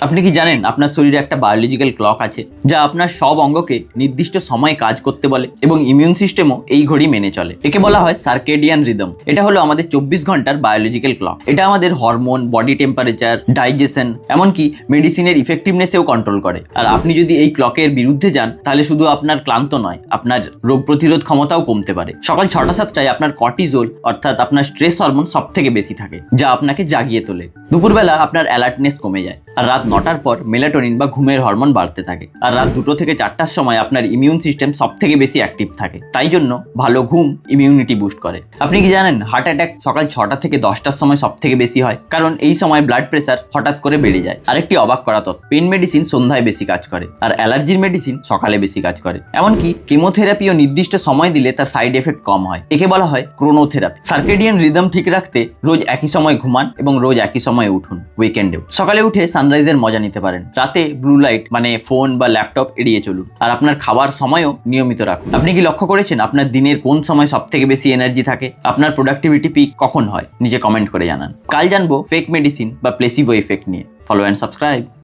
আপনি কি জানেন আপনার শরীরে একটা বায়োলজিক্যাল ক্লক আছে যা আপনার সব অঙ্গকে নির্দিষ্ট সময়ে কাজ করতে বলে এবং ইমিউন সিস্টেমও এই ঘড়ি মেনে চলে। একে বলা হয় সার্কেডিয়ান রিদম। এটা হলো আমাদের 24 ঘন্টার বায়োলজিক্যাল ক্লক। এটা আমাদের হরমোন, বডি টেম্পারেচার, ডাইজেশন, এমনকি মেডিসিনের ইফেক্টিভনেসেও কন্ট্রোল করে। আর আপনি যদি এই ক্লকের বিরুদ্ধে যান তাহলে শুধু আপনার ক্লান্ত নয়, আপনার রোগ প্রতিরোধ ক্ষমতাও কমতে পারে। সকাল 6টা-7টায় আপনার কর্টিজোল অর্থাৎ আপনার স্ট্রেস হরমোন সব থেকে বেশি থাকে, যা আপনাকে জাগিয়ে তোলে। দুপুরবেলা আপনার অ্যালার্টনেস কমে যায়। আর রাত 9টার পর মেলাটোনিন বা ঘুমের হরমোন বাড়তে থাকে। আর রাত 2টো থেকে 4টার সময় আপনার ইমিউন সিস্টেম সব থেকে বেশি অ্যাক্টিভ থাকে। তাই জন্য ভালো ঘুম ইমিউনিটি বুস্ট করে। আপনি কি জানেন হার্ট অ্যাটাক সকাল 6টা থেকে 10টার সময় সব থেকে বেশি হয়, কারণ এই সময় ব্লাড প্রেসার হঠাৎ করে বেড়ে যায়। আরেকটি অবাক করা তথ্য, পেন মেডিসিন সন্ধ্যায় বেশি কাজ করে আর অ্যালার্জির মেডিসিন সকালে বেশি কাজ করে। এমনকি কেমোথেরাপিও নির্দিষ্ট সময় দিলে তার সাইড এফেক্ট কম হয়। একে বলা হয় ক্রোনোথেরাপি। সার্কেডিয়ান রিদম ঠিক রাখতে রোজ একই সময় ঘুমান এবং রোজ একই সময় উঠুন। উইকেন্ডেও সকালে উঠে সানরাইজের মজা নিতে পারেন। রাতে ব্লু লাইট মানে ফোন বা ল্যাপটপ এড়িয়ে চলুন। আর আপনার খাবার সময়ও নিয়মিত রাখুন। আপনি কি লক্ষ্য করেছেন আপনার দিনের কোন সময় সব থেকে বেশি এনার্জি থাকে? আপনার প্রোডাক্টিভিটি পিক কখন হয়? নিচে কমেন্ট করে জানান। কাল জানবো ফেক মেডিসিন বা প্লেসিবো ইফেক্ট নিয়ে। Follow and subscribe.